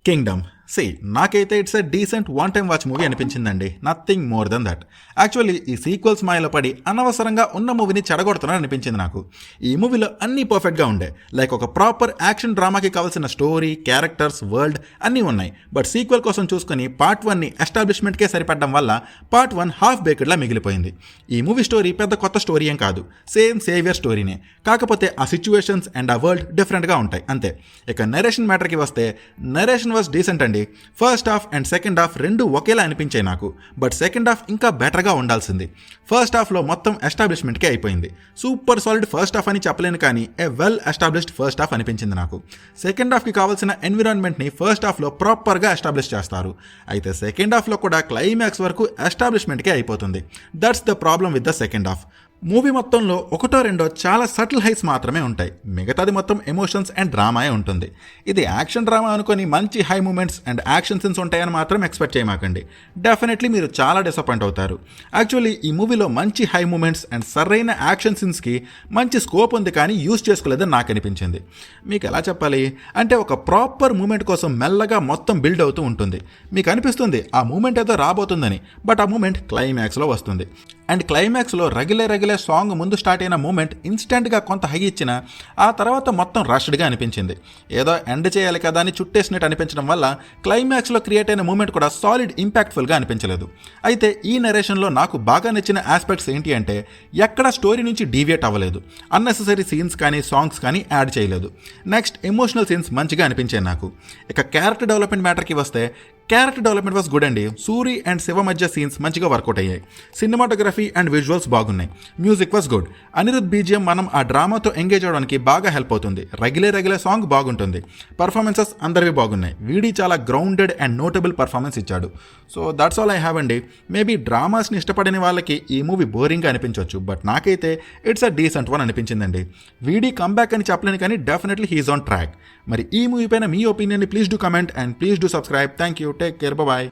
Kingdom నాకైతే it's a decent one time watch movie అనిపించిందండి. Nothing more than that. Actually ఈ sequels మాయలో పడి అనవసరంగా ఉన్న మూవీని చెడగొడుతున్నాను అనిపించింది నాకు. ఈ మూవీలో అన్నీ పర్ఫెక్ట్గా ఉండే, లైక్ ఒక ప్రాపర్ యాక్షన్ డ్రామాకి కావాల్సిన స్టోరీ, క్యారెక్టర్స్, వరల్డ్ అన్నీ ఉన్నాయి. బట్ సీక్వెల్ కోసం చూసుకుని పార్ట్ 1ని ఎస్టాబ్లిష్మెంట్కే సరిపడడం వల్ల పార్ట్ 1 హాఫ్ బేక్డ్లా మిగిలిపోయింది. ఈ మూవీ స్టోరీ పెద్ద కొత్త స్టోరీ ఏం కాదు, సేమ్ సేవియర్ స్టోరీనే. కాకపోతే ఆ సిచ్యువేషన్స్ అండ్ ఆ వరల్డ్ డిఫరెంట్గా ఉంటాయి అంతే. ఇక నరేషన్ మ్యాటర్కి వస్తే నరేషన్ వాజ్ డీసెంట్ అండి. First half and second half రెండు ఒకేలా అనిపించాయి నాకు. బట్ సెకండ్ హాఫ్ ఇంకా బెటర్గా ఉండాల్సింది. ఫస్ట్ హాఫ్లో మొత్తం ఎస్టాబ్లిష్మెంట్కే అయిపోయింది. సూపర్ సాలిడ్ ఫస్ట్ హాఫ్ అని చెప్పలేను, కానీ ఏ వెల్ ఎస్టాబ్లిష్డ్ ఫస్ట్ హాఫ్ అనిపించింది నాకు. సెకండ్ హాఫ్కి కావాల్సిన ఎన్విరాన్మెంట్ని ఫస్ట్ హాఫ్లో ప్రాపర్గా ఎస్టాబ్లిష్ చేస్తారు. అయితే సెకండ్ హాఫ్లో కూడా క్లైమాక్స్ వరకు ఎస్టాబ్లిష్మెంట్కే అయిపోతుంది. That's the problem with the second half. Movie మొత్తంలో ఒకటో రెండో చాలా సటిల్ హైస్ మాత్రమే ఉంటాయి. మిగతాది మొత్తం ఎమోషన్స్ అండ్ డ్రామాయే ఉంటుంది. ఇది యాక్షన్ డ్రామా అనుకొని మంచి high moments and action scenes ఉంటాయని మాత్రం ఎక్స్పెక్ట్ చేయమాకండి. డెఫినెట్లీ మీరు చాలా డిసప్పాయింట్ అవుతారు. యాక్చువల్లీ ఈ మూవీలో మంచి హై మూమెంట్స్ అండ్ సరైన యాక్షన్ సీన్స్కి మంచి స్కోప్ ఉంది, కానీ యూజ్ చేసుకోలేదని నాకు అనిపించింది. మీకు ఎలా చెప్పాలి అంటే, ఒక ప్రాపర్ మూమెంట్ కోసం మెల్లగా మొత్తం బిల్డ్ అవుతూ ఉంటుంది. మీకు అనిపిస్తుంది ఆ మూమెంట్ ఏదో రాబోతుందని, బట్ ఆ మూమెంట్ క్లైమాక్స్లో వస్తుంది. అండ్ క్లైమాక్స్లో రగిలే సాంగ్ ముందు స్టార్ట్ అయిన మూమెంట్ ఇన్స్టెంట్గా కొంత హై ఇచ్చిన ఆ తర్వాత మొత్తం రష్డ్గా అనిపించింది. ఏదో ఎండ్ చేయాలి కదా అని చుట్టేసినట్టు అనిపించడం వల్ల క్లైమాక్స్లో క్రియేట్ అయిన మూమెంట్ కూడా సాలిడ్ ఇంపాక్ట్ఫుల్గా అనిపించలేదు. అయితే ఈ నరేషన్లో నాకు బాగా నచ్చిన ఆస్పెక్ట్స్ ఏంటి అంటే, ఎక్కడ స్టోరీ నుంచి డీవియేట్ అవ్వలేదు, అన్నెసెసరీ సీన్స్ కానీ సాంగ్స్ కానీ యాడ్ చేయలేదు. నెక్స్ట్ ఎమోషనల్ సీన్స్ మంచిగా అనిపించాయి నాకు. ఇక క్యారెక్టర్ డెవలప్మెంట్ మ్యాటర్కి వస్తే, క్యారెక్టర్ డెవలప్మెంట్ వాస్ గుడ్ అండి. సూరి అండ్ శివ మధ్య సీన్స్ మంచిగా వర్కౌట్ అయ్యాయి. సినిమాటోగ్రఫీ అండ్ విజువల్స్ బాగున్నాయి. Music was good. Anirudh BGM మనం ఆ డ్రామాతో ఎంగేజ్ అవ్వడానికి బాగా హెల్ప్ అవుతుంది. రగిలే సాంగ్ బాగుంటుంది. పర్ఫార్మెన్సెస్ అందరివి బాగున్నాయి. వీడి చాలా గ్రౌండెడ్ అండ్ నోటబుల్ పర్ఫార్మెన్స్ ఇచ్చాడు. So that's all I have అండి. మేబీ డ్రామాస్ని ఇష్టపడిన వాళ్ళకి ఈ మూవీ బోరింగ్గా అనిపించవచ్చు, బట్ నాకైతే ఇట్స్ అ డీసెంట్ వన్ అనిపించిందండి. వీడి కమ్బ్యాక్ అని చెప్పలేను, కానీ డెఫినెట్లీ హీఈస్ ఆన్ ట్రాక్. మరి ఈ మూవీ పైన మీ ఒపీనియన్ని please do comment and please do subscribe. Thank you. Take care. Bye-bye.